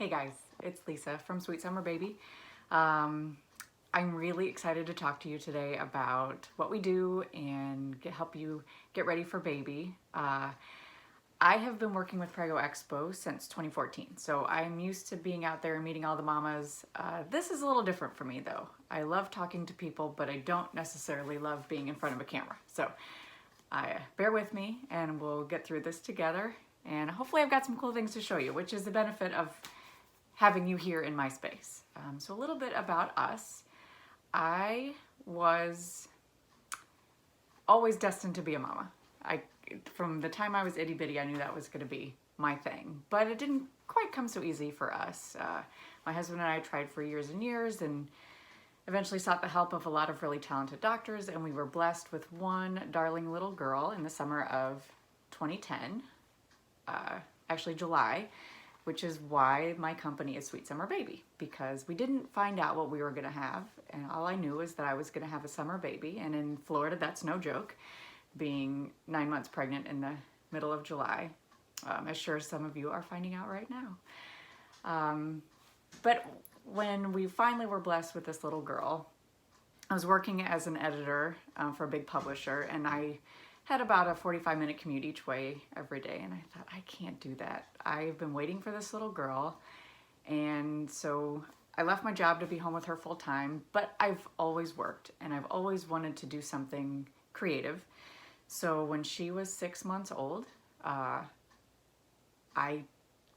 Hey guys, it's Lisa from Sweet Summer Baby. I'm really excited to talk to you today about what we do and help you get ready for baby. I have been working with Prego Expo since 2014, so I'm used to being out there and meeting all the mamas. This is a little different for me though. I love talking to people, but I don't necessarily love being in front of a camera. So bear with me and we'll get through this together. And hopefully I've got some cool things to show you, which is the benefit of having you here in my space. So a little bit about us. I was always destined to be a mama. From the time I was itty bitty, I knew that was going to be my thing. But it didn't quite come so easy for us. My husband and I tried for years and years and eventually sought the help of a lot of really talented doctors, and we were blessed with one darling little girl in the summer of 2010, actually July, which is why my company is Sweet Summer Baby, because we didn't find out what we were going to have, and all I knew is that I was going to have a summer baby, and in Florida that's no joke, being 9 months pregnant in the middle of July, as sure as some of you are finding out right now. But when we finally were blessed with this little girl, I was working as an editor for a big publisher, and I had about a 45-minute commute each way every day, and I thought, I can't do that. I've been waiting for this little girl, and so I left my job to be home with her full time, but I've always worked, and I've always wanted to do something creative. So when she was 6 months old, I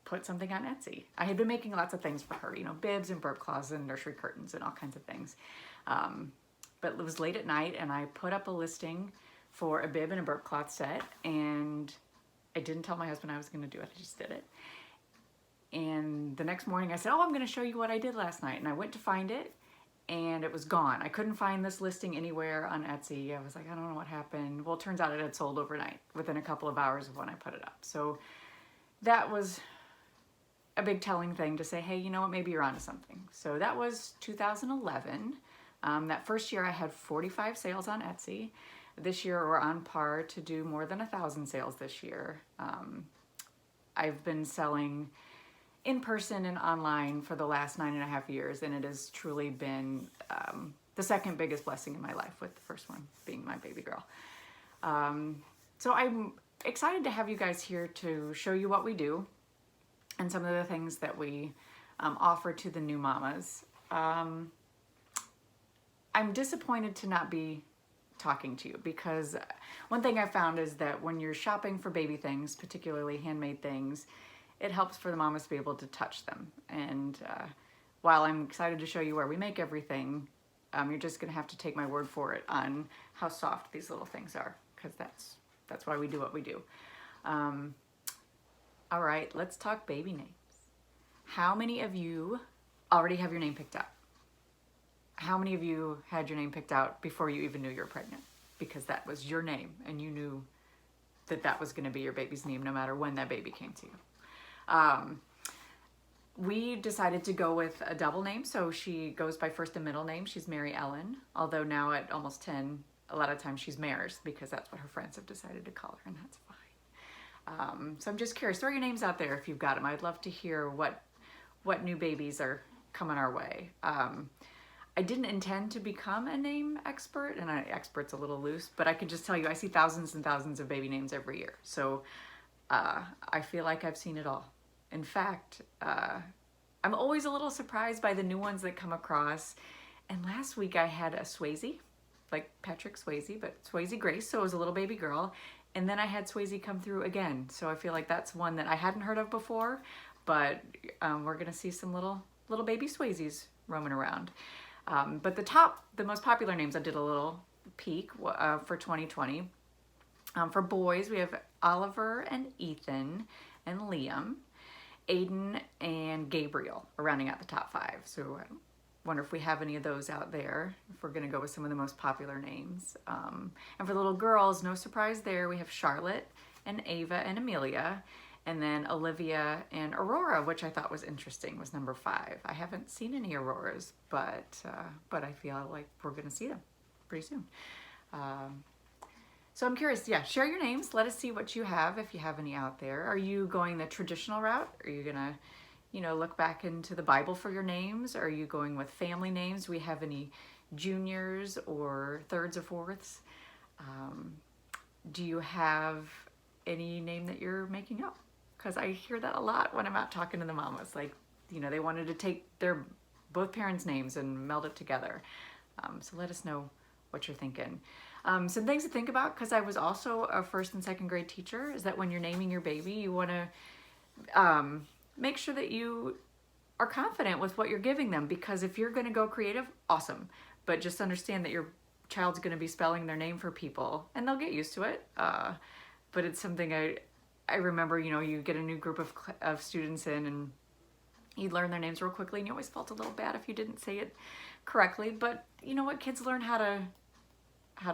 put something on Etsy. I had been making lots of things for her, you know, bibs and burp cloths and nursery curtains and all kinds of things. But it was late at night, and I put up a listing for a bib and a burp cloth set, and I didn't tell my husband I was going to do it. I just did it. And the next morning I said, oh, I'm going to show you what I did last night. And I went to find it, and it was gone. I couldn't find this listing anywhere on Etsy. I was like, I don't know what happened. Well, it turns out it had sold overnight within a couple of hours of when I put it up. So that was a big telling thing to say, hey, you know what, maybe you're onto something. So that was 2011. That first year I had 45 sales on Etsy. This year we're on par to do more than 1,000 sales this year. I've been selling in person and online for the last 9.5 years, and it has truly been the second biggest blessing in my life, with the first one being my baby girl. So I'm excited to have you guys here to show you what we do and some of the things that we offer to the new mamas. I'm disappointed to not be talking to you, because one thing I found is that when you're shopping for baby things, particularly handmade things, it helps for the mamas to be able to touch them. And while I'm excited to show you where we make everything, you're just gonna have to take my word for it on how soft these little things are, because that's why we do what we do. All right, let's talk baby names. How many of you already have your name picked out? How many of you had your name picked out before you even knew you were pregnant? Because that was your name, and you knew that that was going to be your baby's name no matter when that baby came to you. We decided to go with a double name, so she goes by first and middle name. She's Mary Ellen, although now at almost 10, a lot of times she's Mares, because that's what her friends have decided to call her, and that's fine. So I'm just curious, throw your names out there if you've got them. I'd love to hear what new babies are coming our way. I didn't intend to become a name expert, and expert's a little loose, but I can just tell you I see thousands and thousands of baby names every year. So I feel like I've seen it all. In fact, I'm always a little surprised by the new ones that come across. And last week I had a Swayze, like Patrick Swayze, but Swayze Grace, so it was a little baby girl. And then I had Swayze come through again. So I feel like that's one that I hadn't heard of before, but we're gonna see some little baby Swayzes roaming around. But the most popular names, I did a little peek for 2020. For boys, we have Oliver and Ethan and Liam, Aiden and Gabriel are rounding out the top 5. So I wonder if we have any of those out there, if we're going to go with some of the most popular names. And for little girls, no surprise there, we have Charlotte and Ava and Amelia. And then Olivia and Aurora, which I thought was interesting, was number 5. I haven't seen any Auroras, but I feel like we're going to see them pretty soon. So I'm curious, yeah, share your names. Let us see what you have, if you have any out there. Are you going the traditional route? Are you gonna look back into the Bible for your names. Are you going with family names? Do we have any juniors or thirds or fourths? Do you have any name that you're making up? Because I hear that a lot when I'm out talking to the mamas. Like, they wanted to take their both parents' names and meld it together. So let us know what you're thinking. Some things to think about, because I was also a first and second grade teacher, is that when you're naming your baby, you want to make sure that you are confident with what you're giving them, because if you're going to go creative, awesome. But just understand that your child's going to be spelling their name for people, and they'll get used to it. But it's something I remember, you get a new group of students in, and you'd learn their names real quickly, and you always felt a little bad if you didn't say it correctly. But you know what? Kids learn how to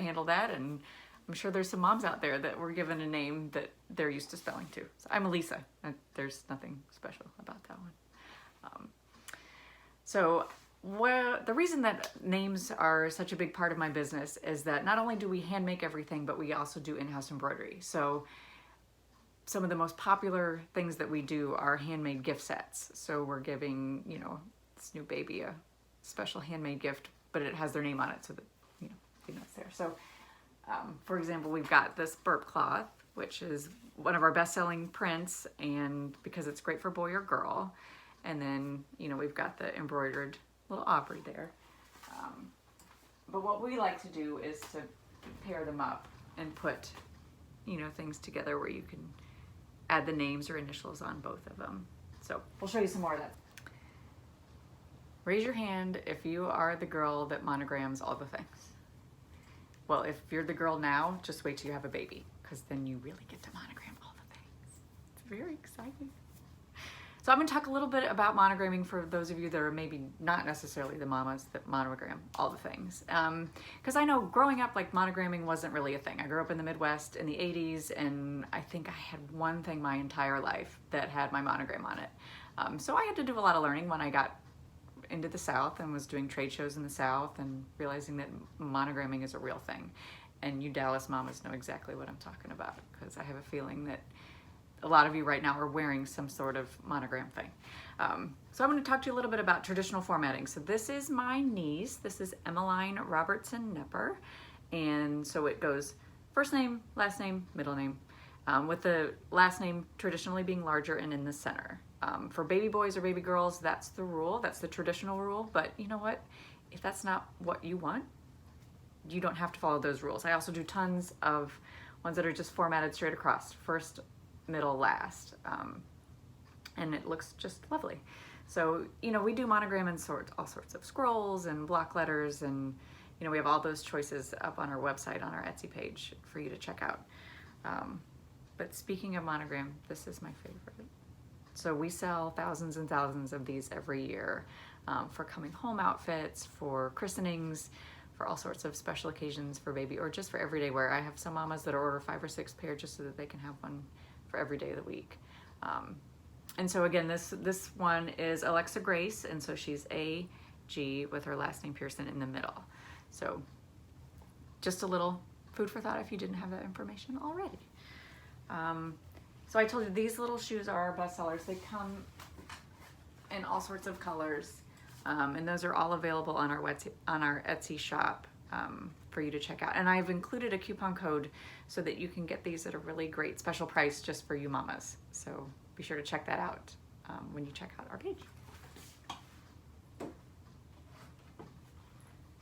handle that, and I'm sure there's some moms out there that were given a name that they're used to spelling too. So I'm Elisa. There's nothing special about that one. The reason that names are such a big part of my business is that not only do we hand make everything, but we also do in-house embroidery. So some of the most popular things that we do are handmade gift sets. So we're giving, this new baby a special handmade gift, but it has their name on it so that, it's there. So, for example, we've got this burp cloth, which is one of our best-selling prints, and because it's great for boy or girl. And then, we've got the embroidered little Aubrey there. But what we like to do is to pair them up and put, things together where you can add the names or initials on both of them. So we'll show you some more of that. Raise your hand if you are the girl that monograms all the things. Well, if you're the girl now, just wait till you have a baby, because then you really get to monogram all the things. It's very exciting. So I'm going to talk a little bit about monogramming for those of you that are maybe not necessarily the mamas that monogram all the things. Because I know growing up, like, monogramming wasn't really a thing. I grew up in the Midwest in the 80s, and I think I had one thing my entire life that had my monogram on it. So I had to do a lot of learning when I got into the South and was doing trade shows in the South and realizing that monogramming is a real thing. And you Dallas mamas know exactly what I'm talking about, because I have a feeling that a lot of you right now are wearing some sort of monogram thing. So I'm going to talk to you a little bit about traditional formatting. So this is my niece. This is Emmeline Robertson Nepper. And so it goes first name, last name, middle name, with the last name traditionally being larger and in the center. For baby boys or baby girls, that's the rule. That's the traditional rule. But you know what? If that's not what you want, you don't have to follow those rules. I also do tons of ones that are just formatted straight across. First, middle, last. And it looks just lovely. So, we do monogram in all sorts of scrolls and block letters, and, we have all those choices up on our website, on our Etsy page for you to check out. But speaking of monogram, this is my favorite. So we sell thousands and thousands of these every year for coming home outfits, for christenings, for all sorts of special occasions for baby, or just for everyday wear. I have some mamas that order 5 or 6 pair just so that they can have one for every day of the week. And so again, this one is Alexa Grace, and so she's A.G. with her last name Pearson in the middle. So just a little food for thought if you didn't have that information already. So I told you these little shoes are our best sellers. They come in all sorts of colors, and those are all available on our Etsy shop for you to check out. And I've included a coupon code so that you can get these at a really great special price just for you mamas. So be sure to check that out when you check out our page.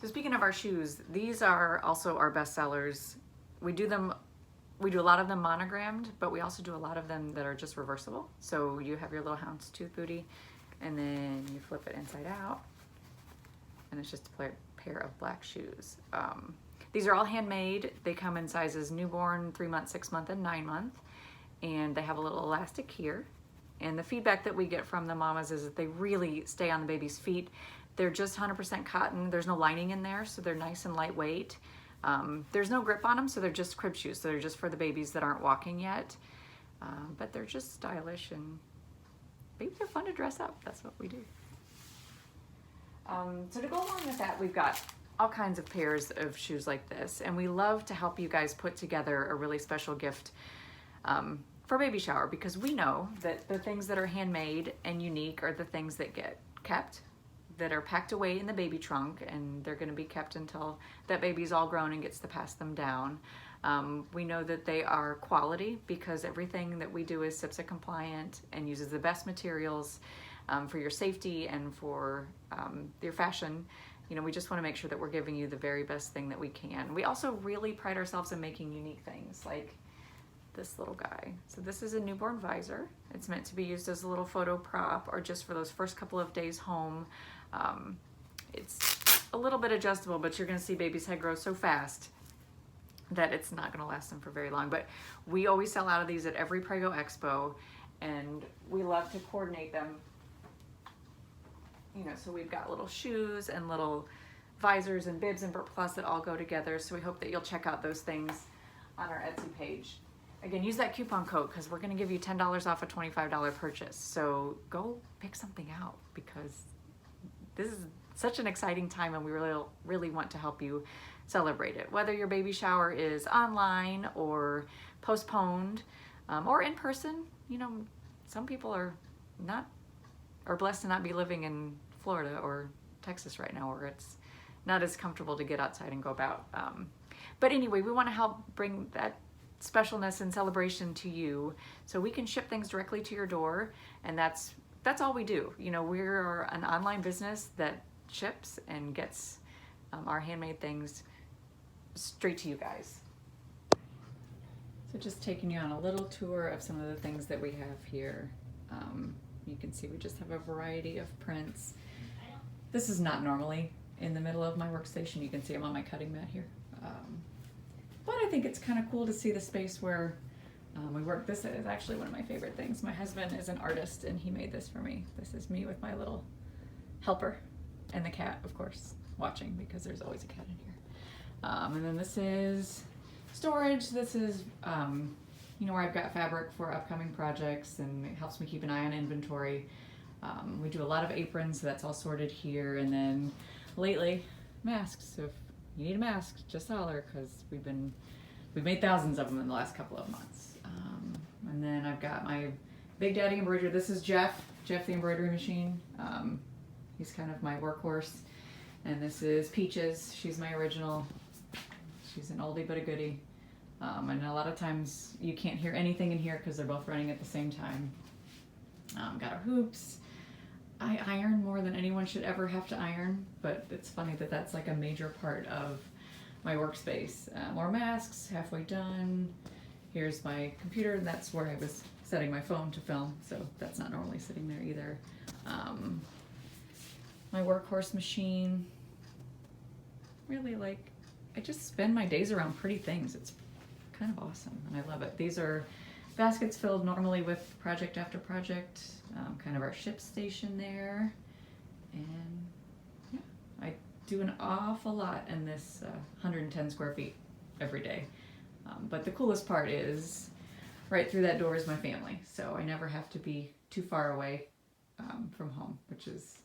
So speaking of our shoes, these are also our best sellers. We do a lot of them monogrammed, but we also do a lot of them that are just reversible. So you have your little houndstooth booty, and then you flip it inside out, and it's just a pair of black shoes. These are all handmade. They come in sizes newborn, 3 month, 6 month, and 9 month, and they have a little elastic here. And the feedback that we get from the mamas is that they really stay on the baby's feet. They're just 100% cotton. There's no lining in there, so they're nice and lightweight. There's no grip on them, so they're just crib shoes. So they're just for the babies that aren't walking yet. But they're just stylish, and babies are fun to dress up. That's what we do. So to go along with that, we've got all kinds of pairs of shoes like this, and we love to help you guys put together a really special gift for baby shower, because we know that the things that are handmade and unique are the things that get kept, that are packed away in the baby trunk, and they're going to be kept until that baby's all grown and gets to pass them down. We know that they are quality because everything that we do is SIPSA compliant and uses the best materials for your safety and for your fashion. You know, we just want to make sure that we're giving you the very best thing that we can. We also really pride ourselves in making unique things like this little guy. So this is a newborn visor. It's meant to be used as a little photo prop or just for those first couple of days home. It's a little bit adjustable, but you're going to see baby's head grow so fast that it's not going to last them for very long. But we always sell out of these at every Prego Expo, and we love to coordinate them. You know, so we've got little shoes and little visors and bibs and Burt Plus that all go together. So we hope that you'll check out those things on our Etsy page. Again, use that coupon code because we're going to give you $10 off a $25 purchase. So go pick something out because this is such an exciting time and we really want to help you celebrate it. Whether your baby shower is online or postponed or in person. You know, some people are blessed to not be living in Florida or Texas right now where it's not as comfortable to get outside and go about. But anyway, we want to help bring that specialness and celebration to you so we can ship things directly to your door, and that's all we do. You know, we're an online business that ships and gets our handmade things straight to you guys. So just taking you on a little tour of some of the things that we have here. You can see we just have a variety of prints. This is not normally in the middle of my workstation. You can see I'm on my cutting mat here. But I think it's kind of cool to see the space where we work. This is actually one of my favorite things. My husband is an artist and he made this for me. This is me with my little helper and the cat, of course, watching because there's always a cat in here. And then this is storage. This is you know, where I've got fabric for upcoming projects and it helps me keep an eye on inventory. We do a lot of aprons, so that's all sorted here. And then lately, masks. So if you need a mask, just holler because we've made thousands of them in the last couple of months. And then I've got my Big Daddy embroiderer. This is Jeff the embroidery machine. He's kind of my workhorse. And this is Peaches. She's my original. She's an oldie but a goodie. And a lot of times you can't hear anything in here because they're both running at the same time. Got our hoops. I iron more than anyone should ever have to iron, but it's funny that that's like a major part of my workspace. More masks, halfway done. Here's my computer, and that's where I was setting my phone to film, so that's not normally sitting there either. My workhorse machine. Really I just spend my days around pretty things. It's kind of awesome and I love it. These are baskets filled normally with project after project, kind of our ship station there. And yeah, I do an awful lot in this 110 square feet every day. But the coolest part is right through that door is my family. So I never have to be too far away from home, which is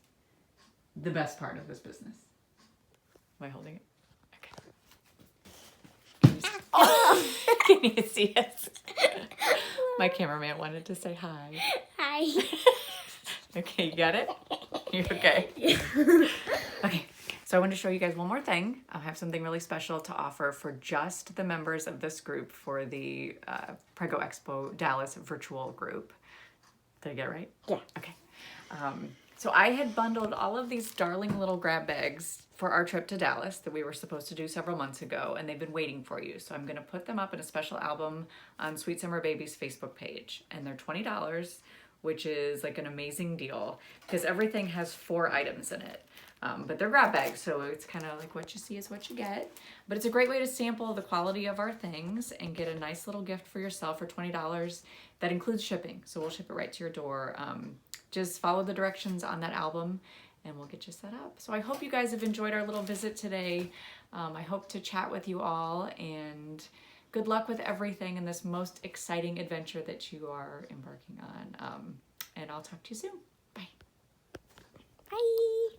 the best part of this business. Am I holding it? Oh, can you see us? My cameraman wanted to say hi. Hi. Okay, you got it? You're okay? Yeah. Okay, so I want to show you guys one more thing. I have something really special to offer for just the members of this group for the Prego Expo Dallas virtual group. Did I get it right? Yeah. Okay. So I had bundled all of these darling little grab bags for our trip to Dallas that we were supposed to do several months ago, and they've been waiting for you. So I'm going to put them up in a special album on Sweet Summer Baby's Facebook page, and they're $20, which is like an amazing deal because everything has 4 items in it. But they're grab bags, so it's kind of like what you see is what you get. But it's a great way to sample the quality of our things and get a nice little gift for yourself for $20. That includes shipping, so we'll ship it right to your door. Just follow the directions on that album and we'll get you set up. So I hope you guys have enjoyed our little visit today. I hope to chat with you all, and good luck with everything in this most exciting adventure that you are embarking on. And I'll talk to you soon. Bye. Bye.